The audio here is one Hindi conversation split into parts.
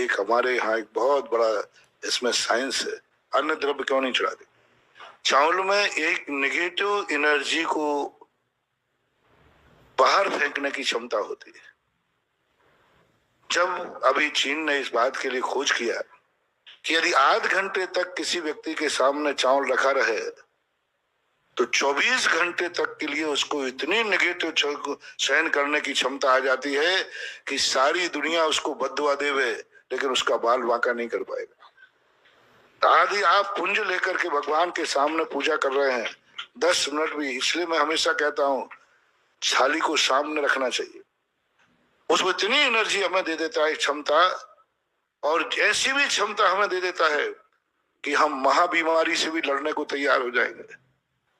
एक हमारे यहाँ एक बहुत बड़ा इसमें साइंस है, अन्य द्रव्य क्यों नहीं चढ़ाते। चावल में एक नेगेटिव एनर्जी को बाहर फेंकने की क्षमता होती है। जब अभी चीन ने इस बात के लिए खोज किया कि यदि आध घंटे तक किसी व्यक्ति के सामने चावल रखा रहे तो 24 घंटे तक के लिए उसको इतनी नेगेटिव सहन करने की क्षमता आ जाती है कि सारी दुनिया उसको बद्दुआ देवे लेकिन उसका बाल बांका नहीं कर पाएगा। आदि आप पुंज लेकर के भगवान के सामने पूजा कर रहे हैं 10 मिनट भी, इसलिए मैं हमेशा कहता हूं थाली को सामने रखना चाहिए। उसमें इतनी एनर्जी हमें दे देता है क्षमता, और ऐसी भी क्षमता हमें दे देता है कि हम महाबीमारी से भी लड़ने को तैयार हो जाएंगे।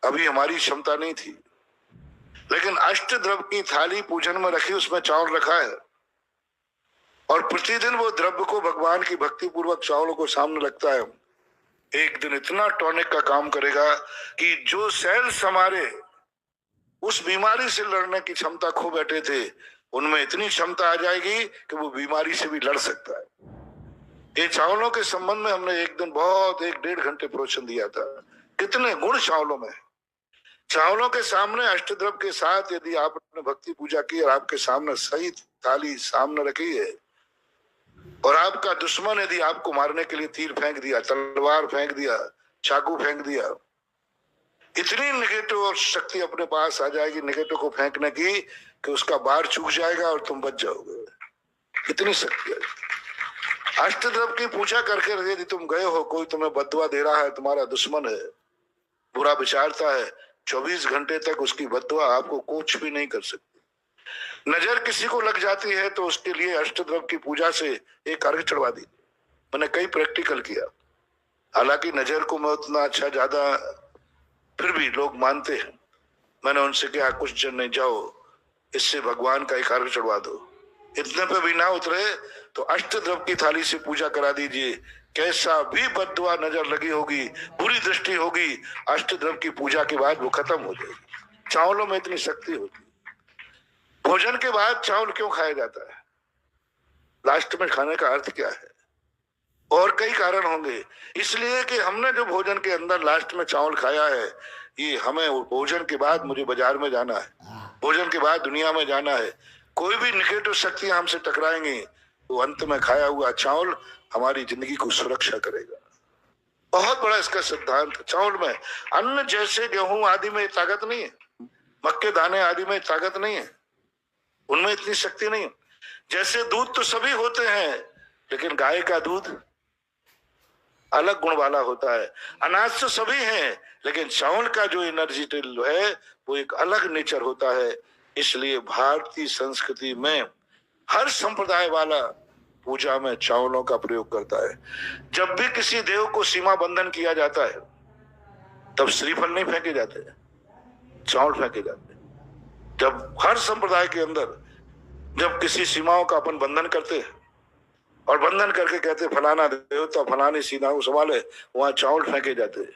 अभी हमारी क्षमता नहीं थी, लेकिन अष्टद्रव्य की थाली पूजन में रखी, उसमें चावल रखा है और प्रतिदिन वो द्रव्य को भगवान की भक्ति पूर्वक चावलों को सामने रखता है। एक दिन इतना टॉनिक का काम करेगा कि जो सेल्स हमारे उस बीमारी से लड़ने की क्षमता खो बैठे थे उनमें इतनी क्षमता आ जाएगी कि वो बीमारी से भी लड़ सकता है। ये चावलों के संबंध में हमने एक दिन बहुत 1-1.5 घंटे प्रवचन दिया था। कितने गुण चावलों में। चावलों के सामने अष्टद्रव्य के साथ यदि आपने भक्ति पूजा की और आपके सामने सही थाली सामने रखी है और आपका दुश्मन यदि आपको मारने के लिए तीर फेंक दिया, तलवार फेंक दिया, चाकू फेंक दिया, इतनी नेगेटिव और शक्ति अपने पास आ जाएगी नेगेटिव को फेंकने की कि उसका बार चूक जाएगा और तुम बच जाओगे। इतनी शक्ति है। अष्टद्रव्य की पूजा करके यदि तुम गए हो, कोई तुम्हें बद्दुआ दे रहा है, तुम्हारा दुश्मन है, बुरा विचारता है, 24 घंटे तक उसकी बद्दुआ आपको कुछ भी नहीं कर सकती। नजर किसी को लग जाती है तो उसके लिए अष्टद्रव्य की पूजा से एक अर्घ चढ़वा दी। मैंने कई प्रैक्टिकल किया, हालांकि नजर को मैं उतना अच्छा ज्यादा फिर भी लोग मानते हैं। मैंने उनसे कहा कुछ जन नहीं, जाओ इससे भगवान का एक अर्घ चढ़वा दो। इतने पे भी ना उतरे तो अष्टद्रव्य की थाली से पूजा करा दीजिए। कैसा भी बद्दुआ नजर लगी होगी, बुरी दृष्टि होगी, अष्टद्रव्य की पूजा के बाद वो खत्म हो जाएगी। चावलों में इतनी शक्ति होती है। भोजन के बाद चावल क्यों खाया जाता है? लास्ट में खाने का अर्थ क्या है? और कई कारण होंगे। इसलिए कि हमने जो भोजन के अंदर लास्ट में चावल खाया है, ये हमें भोजन के बाद मुझे बाजार में जाना है, भोजन के बाद दुनिया में जाना है। कोई भी निगेटिव शक्तियां हमसे टकराएंगी तो अंत में खाया हुआ चावल हमारी जिंदगी को सुरक्षा करेगा। बहुत बड़ा इसका सिद्धांत। चावल में अन्न जैसे गेहूं आदि में ताकत नहीं है, मक्के दाने आदि में ताकत नहीं है, उनमें इतनी शक्ति नहीं है। जैसे दूध तो सभी होते हैं, लेकिन गाय का दूध अलग गुण वाला होता है। अनाज तो सभी हैं, लेकिन चावल का जो एनर्जी है वो एक अलग नेचर होता है। इसलिए भारतीय संस्कृति में हर संप्रदाय वाला पूजा में चावलों का प्रयोग करता है। जब भी किसी देव को सीमा बंधन किया जाता है तब श्रीफल नहीं फेंके जाते, चावल फेंके जाते हैं। जब हर संप्रदाय के अंदर जब किसी सीमाओं का अपन बंधन करते हैं और बंधन करके कहते फलाना देवता फलानी सीमा को संभाले, वहां चावल फेंके जाते हैं।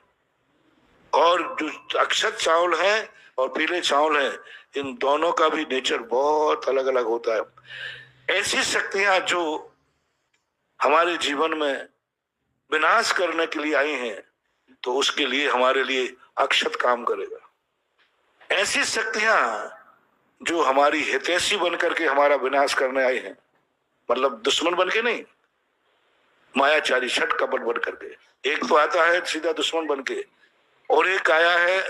और जो अक्षत चावल है और पीले चावल है, इन दोनों का भी नेचर बहुत अलग अलग होता है। ऐसी शक्तियां जो हमारे जीवन में विनाश करने के लिए आई हैं तो उसके लिए हमारे लिए अक्षत काम करेगा। ऐसी शक्तियां जो हमारी हितैषी बनकर के हमारा विनाश करने आई हैं, मतलब दुश्मन बन के नहीं, मायाचारी छठ कपट बन करके। एक तो आता है सीधा दुश्मन बन के, और एक आया है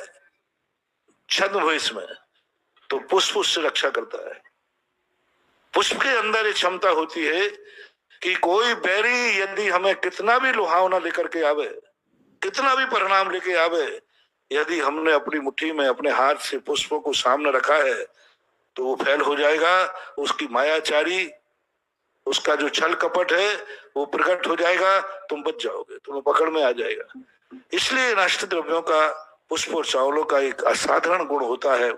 छद्म वेश में, तो पुष्प उससे रक्षा करता है। पुष्प के अंदर एक क्षमता होती है कि कोई बैरी यदि हमें कितना भी लुहावना लेकर के आवे, कितना भी परिणाम लेके आवे, यदि हमने अपनी मुट्ठी में अपने हाथ से पुष्पों को सामने रखा है तो वो फैल हो जाएगा। उसकी मायाचारी, उसका जो छल कपट है वो प्रकट हो जाएगा, तुम बच जाओगे, तुम्हें पकड़ में आ जाएगा। इसलिए अष्ट द्रव्यों का, पुष्प और चावलों का एक असाधारण गुण होता है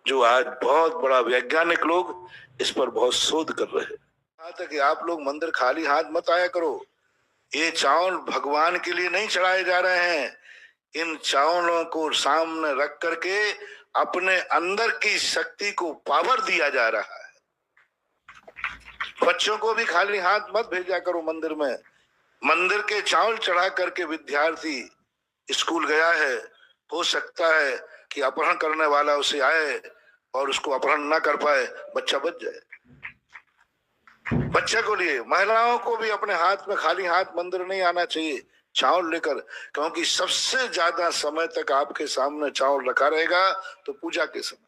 जो आज बहुत बड़ा वैज्ञानिक लोग इस पर बहुत शोध कर रहे हैं। कहा था कि आप लोग मंदिर खाली हाथ मत आया करो, ये चावल भगवान के लिए नहीं चढ़ाए जा रहे हैं। इन चावलों को सामने रख करके अपने अंदर की शक्ति को पावर दिया जा रहा है। बच्चों को भी खाली हाथ मत भेजा करो मंदिर में। मंदिर के चावल चढ़ा करके विद्यार्थी स्कूल गया है, हो सकता है कि अपहरण करने वाला उसे आए और उसको अपहरण ना कर पाए, बच्चा बच जाए। बच्चे को लिए महिलाओं को भी अपने हाथ में खाली हाथ मंदिर नहीं आना चाहिए चावल लेकर, क्योंकि सबसे ज्यादा समय तक आपके सामने चावल रखा रहेगा तो पूजा के समय,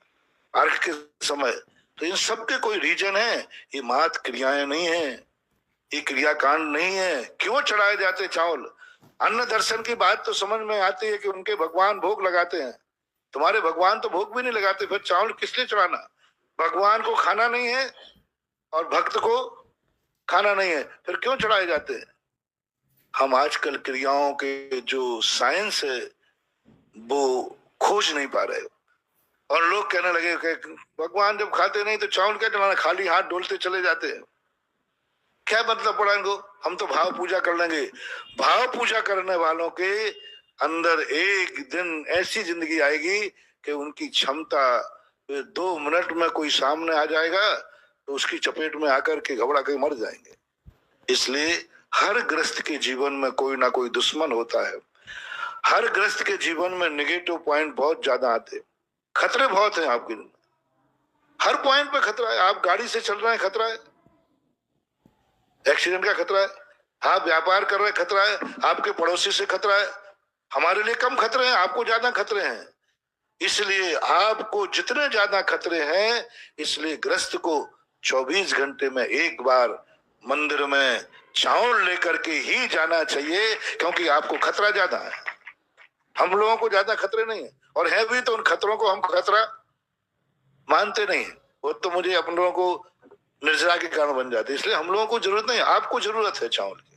अर्घ के समय। तो इन सब के कोई रीजन है, ये मात क्रियाएं नहीं है, ये क्रियाकांड नहीं है। क्यों चढ़ाए जाते चावल? अन्न दर्शन की बात तो समझ में आती है कि उनके भगवान भोग लगाते हैं, तुम्हारे भगवान तो भोग भी नहीं लगाते, फिर चावल किस लिए चढ़ाना? भगवान को खाना नहीं है और भक्त को खाना नहीं है, फिर क्यों चढ़ाए जाते हैं? हम आजकल क्रियाओं के जो साइंस है वो खोज नहीं पा रहे, और लोग कहने लगे कि भगवान जब खाते नहीं तो चावल क्या चढ़ाना, खाली हाथ डोलते चले जाते हैं। क्या मतलब पड़ा इनको? हम तो भाव पूजा कर लेंगे। भाव पूजा करने वालों के अंदर एक दिन ऐसी जिंदगी आएगी कि उनकी क्षमता 2 मिनट में कोई सामने आ जाएगा तो उसकी चपेट में आकर के घबरा के मर जाएंगे। इसलिए हर ग्रस्त के जीवन में कोई ना कोई दुश्मन होता है। हर ग्रस्त के जीवन में नेगेटिव पॉइंट बहुत ज्यादा आते हैं, खतरे बहुत हैं आपके। हर पॉइंट पे खतरा है। आप गाड़ी से चल रहे हैं, खतरा है, एक्सीडेंट का खतरा है। आप व्यापार कर रहे हैं, खतरा है। आपके पड़ोसी से खतरा है। हमारे लिए कम खतरे हैं, आपको ज्यादा खतरे हैं। इसलिए आपको जितने ज्यादा खतरे हैं, इसलिए ग्रस्त को 24 घंटे में एक बार मंदिर में चावल लेकर के ही जाना चाहिए, क्योंकि आपको खतरा ज्यादा है। हम लोगों को ज्यादा खतरे नहीं है, और है भी तो उन खतरों को हम खतरा मानते नहीं। वो तो मुझे अपन लोगों को निर्जरा के कारण बन जाते, इसलिए हम लोगों को जरूरत नहीं, आपको जरूरत है चावल की।